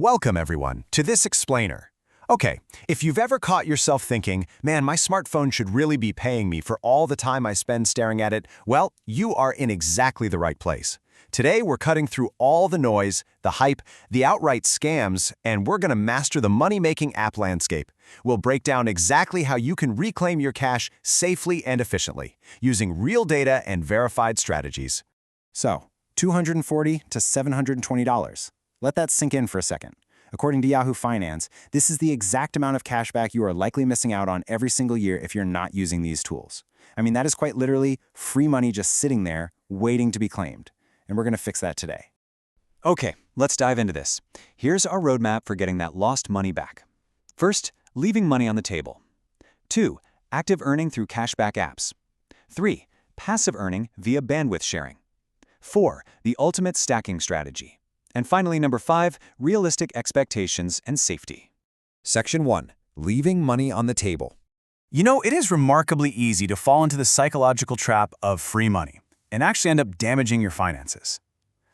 Welcome, everyone, to this explainer. Okay, if you've ever caught yourself thinking, man, my smartphone should really be paying me for all the time I spend staring at it, well, you are in exactly the right place. Today, we're cutting through all the noise, the hype, the outright scams, and we're going to master the money-making app landscape. We'll break down exactly how you can reclaim your cash safely and efficiently, using real data and verified strategies. So, $240 to $720. Let that sink in for a second. According to Yahoo Finance, this is the exact amount of cashback you are likely missing out on every single year if you're not using these tools. I mean, that is quite literally free money just sitting there, waiting to be claimed. And we're going to fix that today. Okay, let's dive into this. Here's our roadmap for getting that lost money back. First, leaving money on the table. 2. Active earning through cashback apps. 3. Passive earning via bandwidth sharing. 4. The ultimate stacking strategy. And finally, number 5, realistic expectations and safety. Section 1. Leaving money on the table. You know, it is remarkably easy to fall into the psychological trap of free money and actually end up damaging your finances.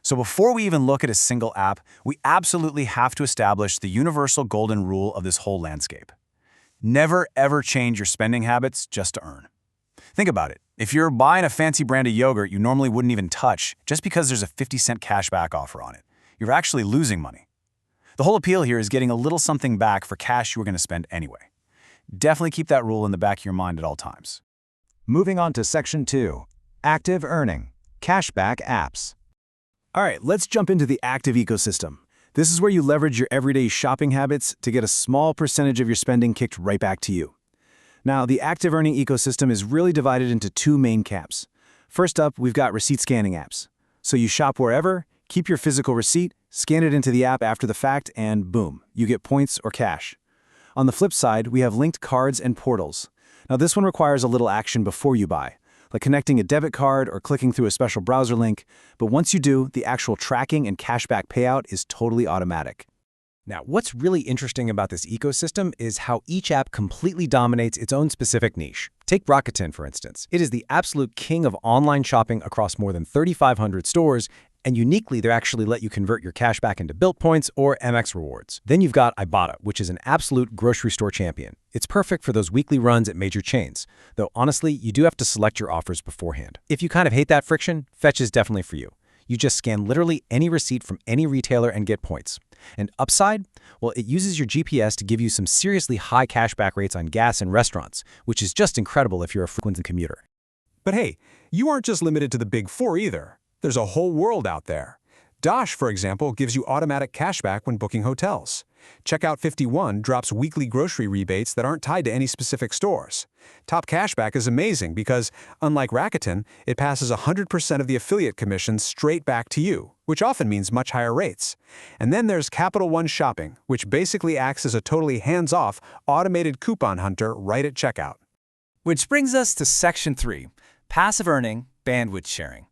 So before we even look at a single app, we absolutely have to establish the universal golden rule of this whole landscape. Never, ever change your spending habits just to earn. Think about it. If you're buying a fancy brand of yogurt you normally wouldn't even touch just because there's a 50-cent cashback offer on it, you're actually losing money. The whole appeal here is getting a little something back for cash you were going to spend anyway. Definitely keep that rule in the back of your mind at all times. Moving on to Section 2. Active earning. Cashback apps. All right, let's jump into the active ecosystem. This is where you leverage your everyday shopping habits to get a small percentage of your spending kicked right back to you. Now, the active earning ecosystem is really divided into two main camps. First up, we've got receipt scanning apps. So you shop wherever, keep your physical receipt, scan it into the app after the fact, and boom, you get points or cash. On the flip side, we have linked cards and portals. Now, this one requires a little action before you buy, like connecting a debit card or clicking through a special browser link, but once you do, the actual tracking and cashback payout is totally automatic. Now, what's really interesting about this ecosystem is how each app completely dominates its own specific niche. Take Rakuten, for instance. It is the absolute king of online shopping across more than 3,500 stores, and uniquely, they actually let you convert your cash back into Bilt points or MX rewards. Then you've got Ibotta, which is an absolute grocery store champion. It's perfect for those weekly runs at major chains, though honestly, you do have to select your offers beforehand. If you kind of hate that friction, Fetch is definitely for you. You just scan literally any receipt from any retailer and get points. And Upside? Well, it uses your GPS to give you some seriously high cashback rates on gas and restaurants, which is just incredible if you're a frequent commuter. But hey, you aren't just limited to the big four either. There's a whole world out there. Dosh, for example, gives you automatic cashback when booking hotels. Checkout 51 drops weekly grocery rebates that aren't tied to any specific stores. Top Cashback is amazing because, unlike Rakuten, it passes 100% of the affiliate commissions straight back to you, which often means much higher rates. And then there's Capital One Shopping, which basically acts as a totally hands-off, automated coupon hunter right at checkout. Which brings us to Section 3, Passive Earning, Bandwidth Sharing.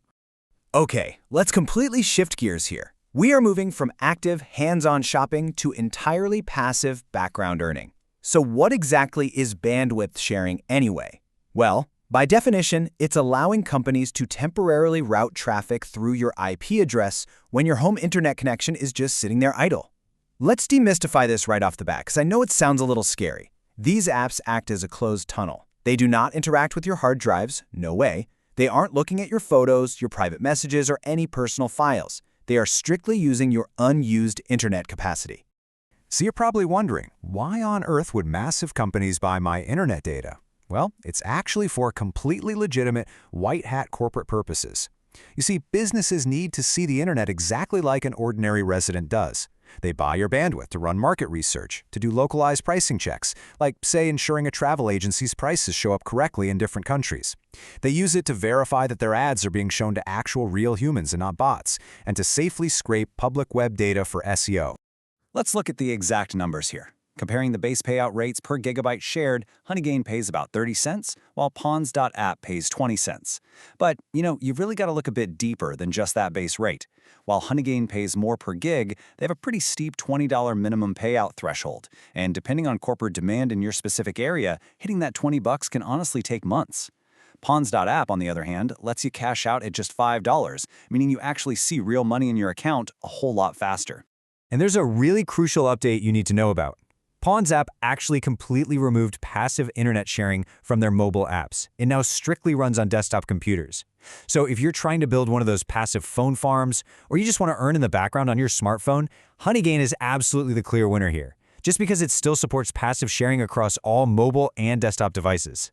Okay, let's completely shift gears here. We are moving from active, hands-on shopping to entirely passive background earning. So what exactly is bandwidth sharing anyway? Well, by definition, it's allowing companies to temporarily route traffic through your IP address when your home internet connection is just sitting there idle. Let's demystify this right off the bat, because I know it sounds a little scary. These apps act as a closed tunnel. They do not interact with your hard drives, no way. They aren't looking at your photos, your private messages, or any personal files. They are strictly using your unused internet capacity. So you're probably wondering, why on earth would massive companies buy my internet data? Well, it's actually for completely legitimate white-hat corporate purposes. You see, businesses need to see the internet exactly like an ordinary resident does. They buy your bandwidth to run market research, to do localized pricing checks, like, say, ensuring a travel agency's prices show up correctly in different countries. They use it to verify that their ads are being shown to actual real humans and not bots, and to safely scrape public web data for SEO. Let's look at the exact numbers here. Comparing the base payout rates per gigabyte shared, Honeygain pays about 30 cents, while Pawns.app pays 20 cents. But, you've really got to look a bit deeper than just that base rate. While Honeygain pays more per gig, they have a pretty steep $20 minimum payout threshold. And depending on corporate demand in your specific area, hitting that $20 can honestly take months. Pawns.app, on the other hand, lets you cash out at just $5, meaning you actually see real money in your account a whole lot faster. And there's a really crucial update you need to know about. Pawns.app actually completely removed passive internet sharing from their mobile apps. It now strictly runs on desktop computers. So if you're trying to build one of those passive phone farms, or you just want to earn in the background on your smartphone, Honeygain is absolutely the clear winner here, just because it still supports passive sharing across all mobile and desktop devices.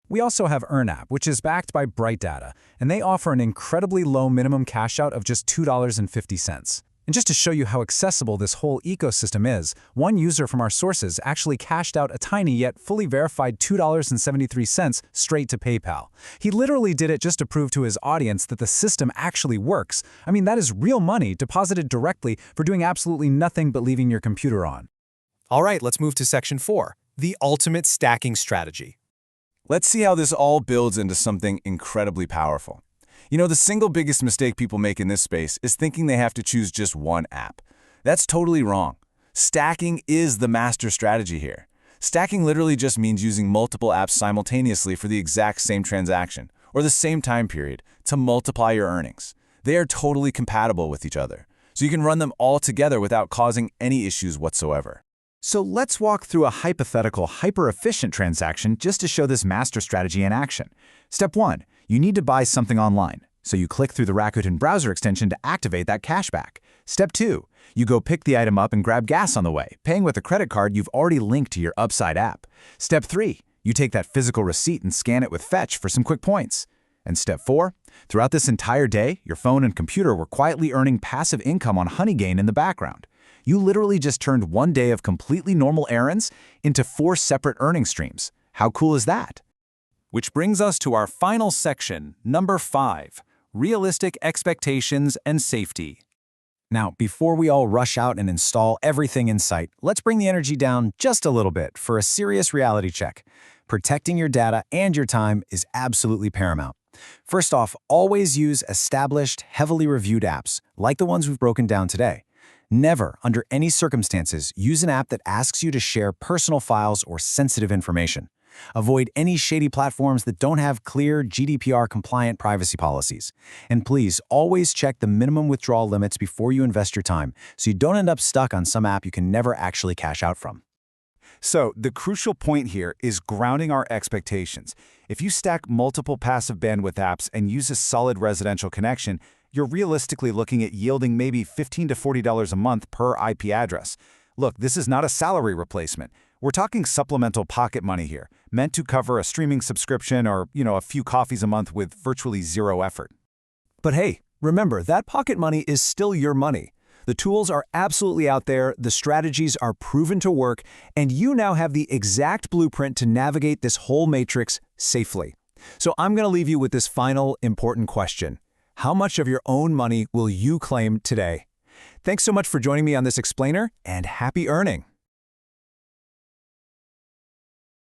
We also have EarnApp, which is backed by Bright Data, and they offer an incredibly low minimum cash out of just $2.50. And just to show you how accessible this whole ecosystem is, one user from our sources actually cashed out a tiny yet fully verified $2.73 straight to PayPal. He literally did it just to prove to his audience that the system actually works. I mean, that is real money deposited directly for doing absolutely nothing but leaving your computer on. All right, let's move to Section 4, the ultimate stacking strategy. Let's see how this all builds into something incredibly powerful. You know, the single biggest mistake people make in this space is thinking they have to choose just one app. That's totally wrong. Stacking is the master strategy here. Stacking literally just means using multiple apps simultaneously for the exact same transaction, or the same time period, to multiply your earnings. They are totally compatible with each other, so you can run them all together without causing any issues whatsoever. So let's walk through a hypothetical hyper-efficient transaction just to show this master strategy in action. Step 1. You need to buy something online, so you click through the Rakuten browser extension to activate that cashback. Step 2. You go pick the item up and grab gas on the way, paying with a credit card you've already linked to your Upside app. Step 3. You take that physical receipt and scan it with Fetch for some quick points. And Step 4. Throughout this entire day, your phone and computer were quietly earning passive income on Honeygain in the background. You literally just turned one day of completely normal errands into 4 separate earning streams. How cool is that? Which brings us to our final section, number 5, realistic expectations and safety. Now, before we all rush out and install everything in sight, let's bring the energy down just a little bit for a serious reality check. Protecting your data and your time is absolutely paramount. First off, always use established, heavily reviewed apps, like the ones we've broken down today. Never, under any circumstances, use an app that asks you to share personal files or sensitive information. Avoid any shady platforms that don't have clear GDPR-compliant privacy policies. And please, always check the minimum withdrawal limits before you invest your time, so you don't end up stuck on some app you can never actually cash out from. So, the crucial point here is grounding our expectations. If you stack multiple passive bandwidth apps and use a solid residential connection, you're realistically looking at yielding maybe $15 to $40 a month per IP address. Look, this is not a salary replacement. We're talking supplemental pocket money here, meant to cover a streaming subscription or, a few coffees a month with virtually zero effort. But hey, remember, that pocket money is still your money. The tools are absolutely out there, the strategies are proven to work, and you now have the exact blueprint to navigate this whole matrix safely. So I'm going to leave you with this final important question. How much of your own money will you claim today? Thanks so much for joining me on this explainer, and happy earning!